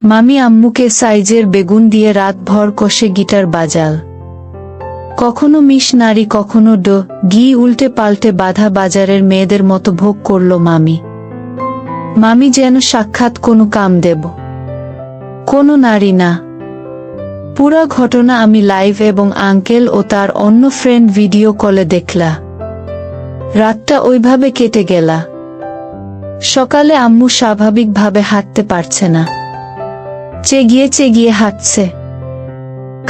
মামি আম্মুকে সাইজের বেগুন দিয়ে রাতভর কষে গিটার বাজাল। কখনো মিশনারি, কখনো ঘি উল্টে পাল্টে বাঁধা বাজারের মেয়েদের মতো ভোগ করল মামি। মামি যেন সাক্ষাৎ কোনো কামদেব, কোনো নারী না। পুরা ঘটনা আমি লাইভ এবং আঙ্কেল ও তার অন্য ফ্রেন্ড ভিডিও কলে দেখলা। রাতটা ওইভাবে কেটে গেলা। সকালে আম্মু স্বাভাবিকভাবে হাঁটতে পারছে না, চেগিয়ে হাঁটছে।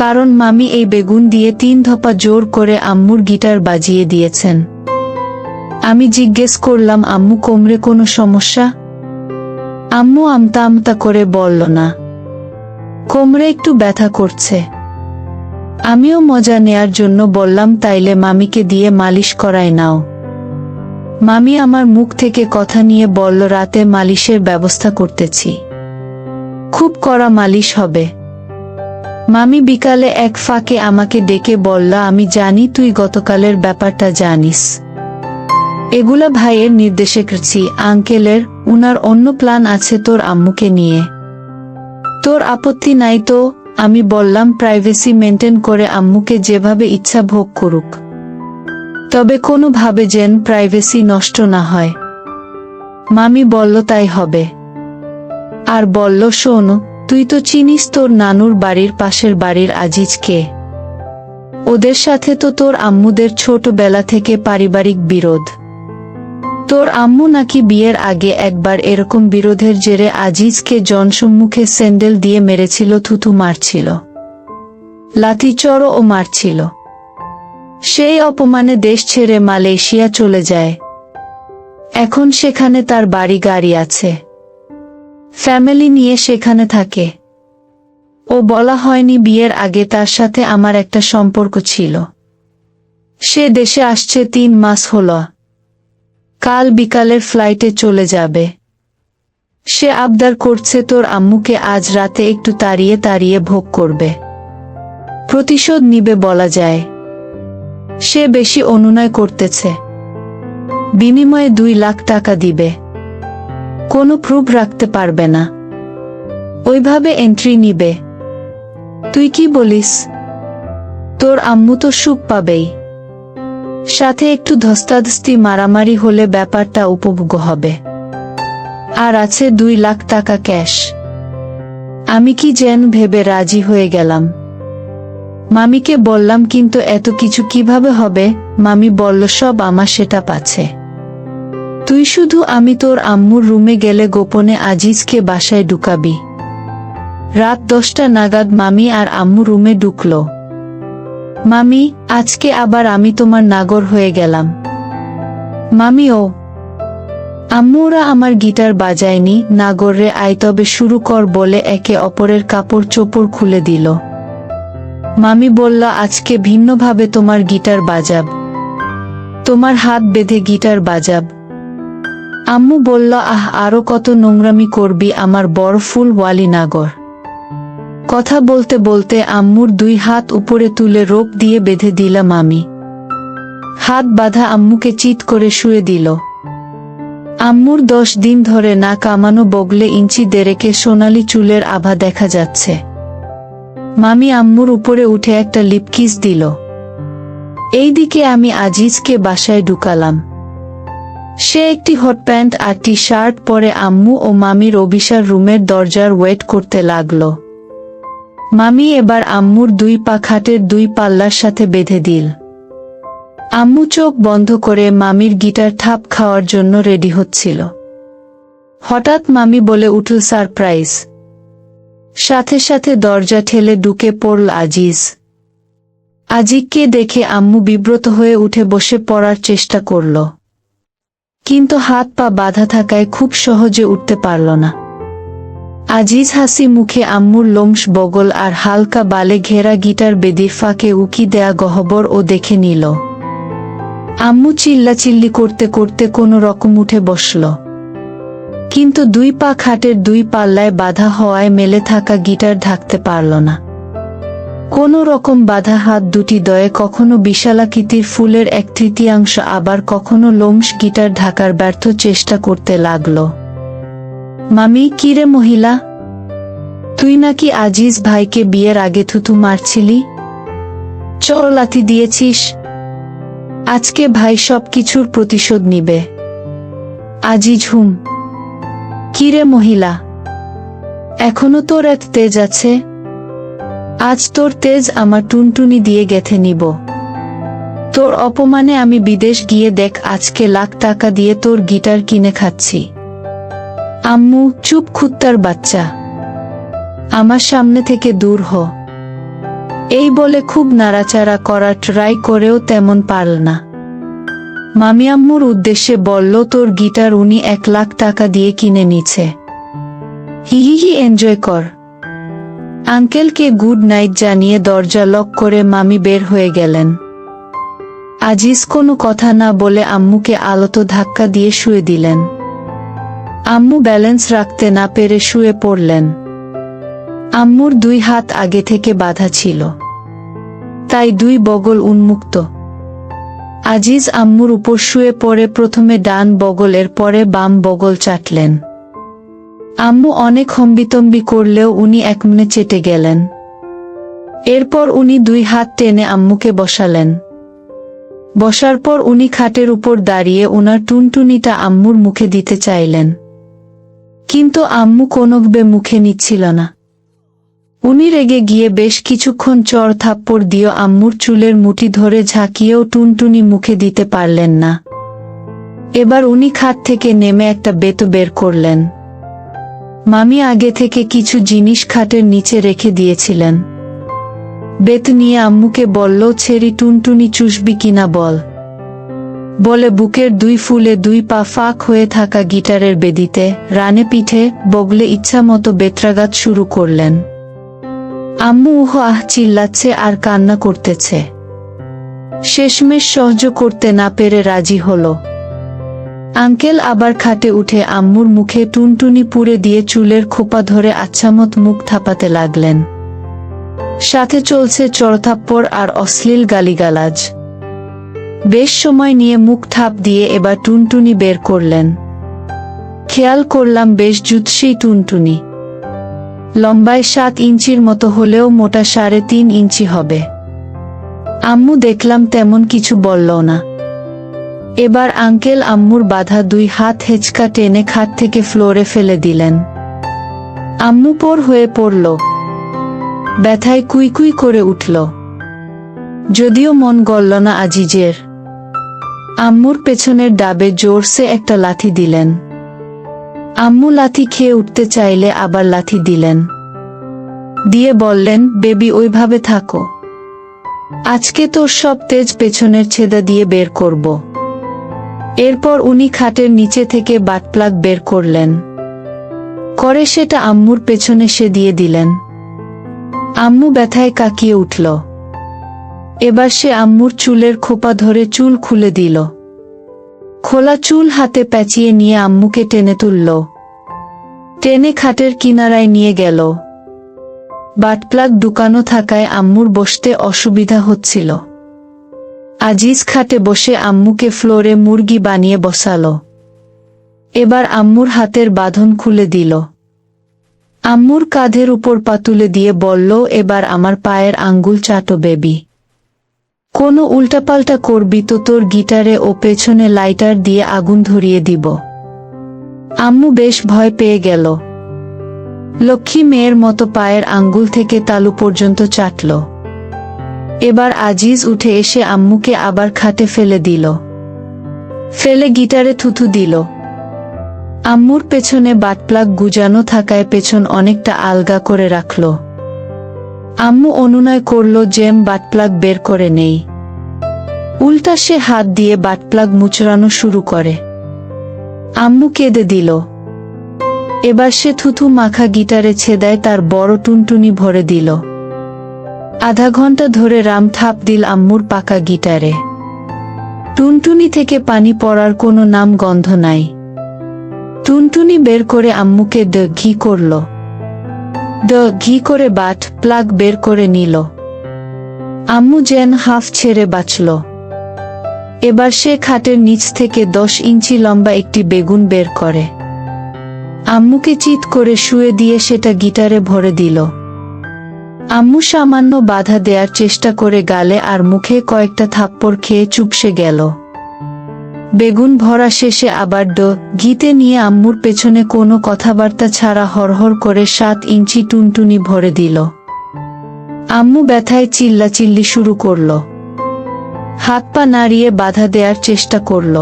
কারণ মামি এই বেগুন দিয়ে 3 ধপা জোর করে আম্মুর গিটার বাজিয়ে দিয়েছেন। আমি জিজ্ঞেস করলাম, আম্মু কোমরে কোনো সমস্যা? আম্মু আমতা আমতা করে বলল, না, কোমরে একটু ব্যথা করছে। আমিও মজা নেয়ার জন্য বললাম, তাইলে মামিকে দিয়ে মালিশ করায় নাও। মামি আমার মুখ থেকে কথা নিয়ে বলল, রাতে মালিশের ব্যবস্থা করতেছি, খুব কড়া মালিশ হবে। মামি বিকালে এক ফাঁকে আমাকে ডেকে বলল, আমি জানি তুই গতকালের ব্যাপারটা জানিস। এগুলা ভাইয়ের নির্দেশে করছি, আঙ্কেলের, উনার অন্য প্ল্যান আছে তোর আম্মুকে নিয়ে। তোর আপত্তি নাই তো? আমি বললাম, প্রাইভেসি মেনটেন করে আম্মুকে যেভাবে ইচ্ছা ভোগ করুক, তবে কোনোভাবে যেন প্রাইভেসি নষ্ট না হয়। মামি বলল, তাই হবে। আর বলল, শোন, তুই তো চিনিস তোর নানুর বাড়ির পাশের বাড়ির আজিজকে। ওদের সাথে তো তোর আম্মুদের ছোটবেলা থেকে পারিবারিক বিরোধ। তোর আম্মু নাকি বিয়ের আগে একবার এরকম বিরোধের জেরে আজিজকে জনসম্মুখে স্যান্ডেল দিয়ে মেরেছিল, থুতু মারছিল, লাঠিচড়ও মারছিল। সেই অপমানে দেশ ছেড়ে মালয়েশিয়া চলে যায়। এখন সেখানে তার বাড়ি গাড়ি আছে, ফ্যামিলি নিয়ে সেখানে থাকে। ও বলা হয়নি বিয়ের আগে তার সাথে আমার একটা সম্পর্ক ছিল। সে দেশে আসছে 3 মাস হলো, কাল বিকালের ফ্লাইটে চলে যাবে। সে আবদার করছে তোর আম্মুকে আজ রাতে একটু তাড়িয়ে ভোগ করবে, প্রতিশোধ নিবে বলা যায়। সে বেশি অনুনয় করতেছে, বিনিময়ে 2 লাখ টাকা দিবে, কোনো প্রুফ রাখতে পারবে না, ওইভাবে এন্ট্রি নিবে। তুই কি বলিস? তোর আম্মু তো সুখ পাবেই, সাথে একটু ধস্তাধস্তি মারামারি হলে ব্যাপারটা উপভোগ হবে। আর আছে 2 লাখ টাকা ক্যাশ। আমি কি যেন ভেবে রাজি হয়ে গেলাম। মামিকে বললাম, কিন্তু এত কিছু কিভাবে হবে? মামি বলল, সব আমার সেটআপ আছে। তুই শুধু আমি তোর আম্মুর রুমে গেলে গোপনে আজিজকে বাসায় ঢুকাবি। রাত 10টা নাগাদ মামি আর আম্মু রুমে ঢুকলো। মামি, আজকে আবার আমি তোমার নাগর হয়ে গেলাম। মামি, ও আম্মুরা আমার গিটার বাজায়নি, নাগর রে আয় তবে শুরু কর বলে একে অপরের কাপড় চোপড় খুলে দিল। মামি বলল, আজকে ভিন্নভাবে তোমার গিটার বাজাব, তোমার হাত বেঁধে গিটার বাজাব। আম্মু বলল, আরো কত নোংরামি করবি আমার বড় ফুল ওয়ালি নাগর। কথা বলতে বলতে আম্মুর 2 হাত উপরে তুলে রোপ দিয়ে বেঁধে দিল মামি। হাত বাঁধা আম্মুকে চিৎ করে শুয়ে দিল। আম্মুর 10 দিন ধরে না কামানো বগলে ইঞ্চি দেড়েকে সোনালি চুলের আভা দেখা যাচ্ছে। মামি আম্মুর উপরে উঠে একটা লিপকিস দিল। এইদিকে আমি আজিজকে বাসায় ঢুকালাম। সে একটি হট প্যান্ট আর টি-শার্ট পরে আম্মু ও মামির অভিসার রুমের দরজার ওয়েট করতে লাগলো। মামি এবার আম্মুর 2 পা খাটের 2 পাল্লার সাথে বেঁধে দিল। আম্মু চোখ বন্ধ করে মামির গিটার থাপ খাওয়ার জন্য রেডি হচ্ছিল। হঠাৎ মামি বলে উঠল, সারপ্রাইজ। সাথে সাথে দরজা ঠেলে ঢুকে পড়ল আজিজ। আজিজকে দেখে আম্মু বিব্রত হয়ে উঠে বসে পড়ার চেষ্টা করল, কিন্তু হাত পা বাঁধা থাকায় খুব সহজে উঠতে পারল না। আজিজ হাসি মুখে আম্মুর লোমশ বগল আর হালকা বালে ঘেরা গিটার বেদির ফাঁকে উকি দেয়া গহ্বর ও দেখে নিল। আম্মু চিল্লাচিল্লি করতে করতে কোনো রকম উঠে বসল, কিন্তু 2 পা খাটের 2 পাল্লায় বাঁধা হওয়ায় মেলে থাকা গিটার ঢাকতে পারল না। কোনো রকম বাঁধা হাত দুটি দয়ে কখনো বিশালাকৃতির ফুলের 1/3, আবার কখনো লোমশ গিটার ঢাকার ব্যর্থ চেষ্টা করতে লাগল। মামি, কিরে মহিলা, তুই নাকি আজিজ ভাইকে বিয়ের আগে থুতু মারছিলি, চর লাথি দিয়েছিস। আজকে ভাই সব কিছুর প্রতিশোধ নিবে। আজিজ হুম। কিরে মহিলা, এখনো তোর এত তেজ আছে? আজ তোর তেজ আমার টুনটুনি দিয়ে গেথে নিব। তোর অপমানে আমি বিদেশ গিয়ে দেখ আজকে লাখ টাকা দিয়ে তোর গিটার কিনে খাচ্ছি। আম্মু চুপ, কুত্তার বাচ্চা, আমার সামনে থেকে দূর হ। এই বলে খুব নাড়াচাড়া করার ট্রাই করেও তেমন পারল না। মামি আম্মুর উদ্দেশ্যে বলল, তোর গিটার উনি 1 লাখ টাকা দিয়ে কিনে নিছে। হি এনজয় কর। আঙ্কেলকে গুড নাইট জানিয়ে দরজা লক করে মামি বের হয়ে গেলেন। আজিজ কোনো কথা না বলে আম্মুকে আলতো ধাক্কা দিয়ে শুয়ে দিলেন। আম্মু ব্যালেন্স রাখতে না পেরে শুয়ে পড়লেন। আম্মুর 2 হাত আগে থেকে বাঁধা ছিল, তাই 2 বগল উন্মুক্ত। আজিজ আম্মুর উপর শুয়ে পড়ে প্রথমে ডান বগলের পরে বাম বগল চাটলেন। আম্মু অনেক হম্বিতম্বি করলেও উনি একমনে চেটে গেলেন। এরপর উনি 2 হাত টেনে আম্মুকে বসালেন। বসার পর উনি খাটের উপর দাঁড়িয়ে উনার টুনটুনিটা আম্মুর মুখে দিতে চাইলেন, কিন্তু আম্মু কোনোভাবে মুখে নিচ্ছিল না। উনি রেগে গিয়ে বেশ কিছুক্ষণ চর থাপ্পড় দিয়ে আম্মুর চুলের মুঠি ধরে ঝাঁকিয়েও টুনটুনি মুখে দিতে পারলেন না। এবার উনি খাট থেকে নেমে একটা বেত বের করলেন। মামি আগে থেকে কিছু জিনিস খাটের নিচে রেখে দিয়েছিলেন। বেত নিয়ে আম্মুকে বলল, ছেড়ি টুনটুনি চুষবি কিনা বল। বলে বুকের 2 ফুলে 2 পা ফাঁক হয়ে থাকা গিটারের বেদিতে রানে পিঠে বগলে ইচ্ছা মতো বেত্রাঘাত শুরু করলেন। আম্মু উহ আহ চিল্লাচ্ছে আর কান্না করতেছে। শেষমেশ সহ্য করতে না পেরে রাজি হলো। আঙ্কেল আবার খাটে উঠে আম্মুর মুখে টুনটুনি পুড়ে দিয়ে চুলের খোপা ধরে আচ্ছামত মুখ থাপাতে লাগলেন। সাথে চলছে চড়থাপ্পড় আর অশ্লীল গালিগালাজ। বেশ সময় নিয়ে মুখ থাপ দিয়ে এবার টুনটুনি বের করলেন। খেয়াল করলাম বেশ জুৎসেই টুনটুনি। লম্বায় 7 ইঞ্চির মতো হলেও মোটা 3.5 ইঞ্চি হবে। আম্মু দেখলাম তেমন কিছু বলল না। এবার আঙ্কেল আম্মুর বাঁধা 2 হাত হেঁচকা টেনে খাট থেকে ফ্লোরে ফেলে দিলেন। আম্মু পর হয়ে পড়ল, ব্যথায় কুইকুই করে উঠল। যদিও মন গলল না আজিজের। আম্মুর পেছনের ডাবে জোরসে একটা লাথি দিলেন। আম্মু লাথি খেয়ে উঠতে চাইলে আবার লাথি দিলেন, দিয়ে বললেন, বেবি ওইভাবে থাকো, আজকে তোর সব তেজ পেছনের ছেদা দিয়ে বের করব। এরপর উনি খাটের নিচে থেকে বাটপ্লাগ বের করলেন, করে সেটা আম্মুর পেছনে সে দিয়ে দিলেন। আম্মু ব্যথায় কাকিয়ে উঠল। এবার সে আম্মুর চুলের খোপা ধরে চুল খুলে দিল। খোলা চুল হাতে প্যাঁচিয়ে নিয়ে আম্মুকে টেনে তুলল। টেনে খাটের কিনারায় নিয়ে গেল। বাটপ্লাগ ঢুকানো থাকায় আম্মুর বসতে অসুবিধা হচ্ছিল। আজিজ খাটে বসে আম্মুকে ফ্লোরে মুরগি বানিয়ে বসালো। এবার আম্মুর হাতের বাঁধন খুলে দিল। আম্মুর কাঁধের উপর পা তুলে দিয়ে বলল, এবার আমার পায়ের আঙ্গুল চাটো বেবি। কোনো উল্টাপাল্টা করবি তো তোর গিটারে ও পেছনে লাইটার দিয়ে আগুন ধরিয়ে দিব। আম্মু বেশ ভয় পেয়ে গেল। লক্ষ্মী মেয়ের মতো পায়ের আঙ্গুল থেকে তালু পর্যন্ত চাটল। এবার আজিজ উঠে এসে আম্মুকে আবার খাটে ফেলে দিল। ফেলে গিটারে থুথু দিল। আম্মুর পেছনে বাটপ্লাগ গুজানো থাকায় পেছন অনেকটা আলগা করে রাখল। আম্মু অনুনয় করল যেম বাটপ্লাগ বের করে নেই। উল্টা সে হাত দিয়ে বাটপ্লাগ মুচড়ানো শুরু করে। আম্মু কেঁদে দিল। এবার সে থুথু মাখা গিটারে ছেদায় তার বড় টুনটুনি ভরে দিল। আধা ঘন্টা ধরে রাম থাপ দিল আম্মুর পাকা গিটারে। টুনটুনি থেকে পানি পড়ার কোনো নাম গন্ধ নাই। টুনটুনি বের করে আম্মুকে ঘি করল। ঘি করে বাট প্লাগ বের করে নিল। আম্মু যেন হাফ ছেড়ে বাঁচল। এবার সে খাটের নিচ থেকে 10 ইঞ্চি লম্বা একটি বেগুন বের করে। আম্মুকে চিৎ করে শুয়ে দিয়ে সেটা গিটারে ভরে দিল। আম্মু সামান্য বাধা দেওয়ার চেষ্টা করে গালে আর মুখে কয়েকটা থাপ্পড় খেয়ে চুপসে গেল। বেগুন ভরা শেষে আবার ঘিতে নিয়ে আম্মুর পেছনে কোনো কথাবার্তা ছাড়া হরহর করে 7 ইঞ্চি টুনটুনি ভরে দিল। আম্মু ব্যথায় চিল্লাচিল্লি শুরু করল। হাত পা নাড়িয়ে বাধা দেওয়ার চেষ্টা করল।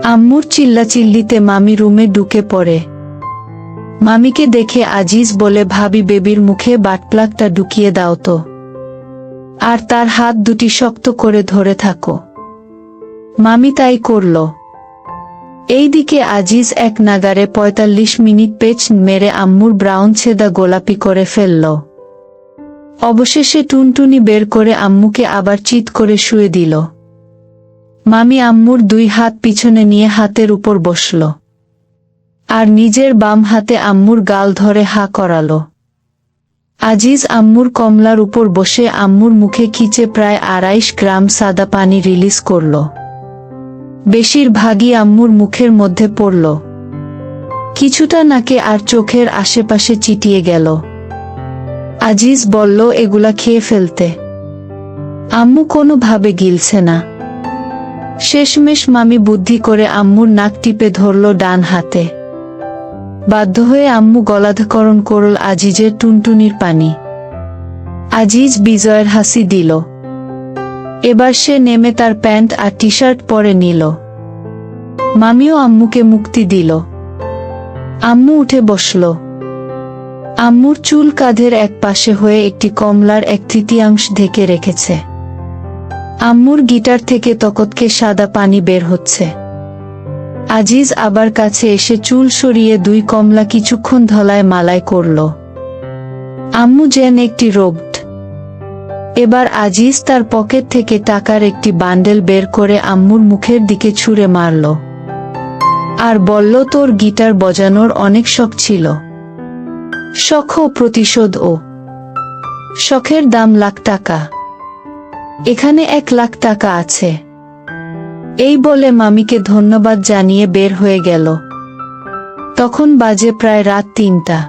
আম্মুর চিল্লাচিল্লিতে মামি রুমে ঢুকে পড়ে। মামিকে দেখে আজিজ বলে, ভাবি বেবির মুখে বাটপ্লাগটা ঢুকিয়ে দাও তো, আর তার হাত দুটি শক্ত করে ধরে থাকো। মামি তাই করল। এইদিকে আজিজ এক নাগারে 45 মিনিট পেচ মেরে আম্মুর ব্রাউন ছেদা গোলাপি করে ফেলল। অবশেষে টুনটুনি বের করে আম্মুকে আবার চিৎ করে শুয়ে দিল। মামি আম্মুর 2 হাত পিছনে নিয়ে হাতের উপর বসল, আর নিজের বাম হাতে আম্মুর গাল ধরে হা করালো। আজিজ আম্মুর কমলার উপর বসে আম্মুর মুখে খিচে প্রায় 2.5 গ্রাম সাদা পানি রিলিজ করল। বেশিরভাগই আম্মুর মুখের মধ্যে পড়ল, কিছুটা নাকে আর চোখের আশেপাশে চিটিয়ে গেল। আজিজ বলল, এগুলা খেয়ে ফেলতে। আম্মু কোনোভাবে গিলছে না। শেষমেশ মামি বুদ্ধি করে আম্মুর নাক টিপে ধরল ডান হাতে। বাধ্য হয়ে আম্মু গলাধকরণ করল আজিজের টুনটুনির পানি। আজিজ বিজয়ের হাসি দিল। এবার সে নেমে তার প্যান্ট আর টি শার্ট পরে নিল। মামিও আম্মুকে মুক্তি দিল। আম্মু উঠে বসল। আম্মুর চুল কাঁধের এক পাশে হয়ে একটি কমলার 1/3 ঢেকে রেখেছে। আম্মুর গিটার থেকে তকতকে সাদা পানি বের হচ্ছে। আজিজ আবার কাছে এসে চুল সরিয়ে 2 কমলা কিছুক্ষণ ধলায় মালাই করল। আম্মু যেন একটি রোবট। এবার আজিজ তার পকেট থেকে টাকার একটি বান্ডেল বের করে আম্মুর মুখের দিকে ছুঁড়ে মারল, আর বলল, তোর গিটার বজানোর অনেক শখ ছিল। শখ ও প্রতিশোধও। শখের দাম লাখ টাকা। এখানে 1 লাখ টাকা আছে। এই বলে মামিকে ধন্যবাদ জানিয়ে বের হয়ে গেল। তখন বাজে প্রায় রাত 3টা।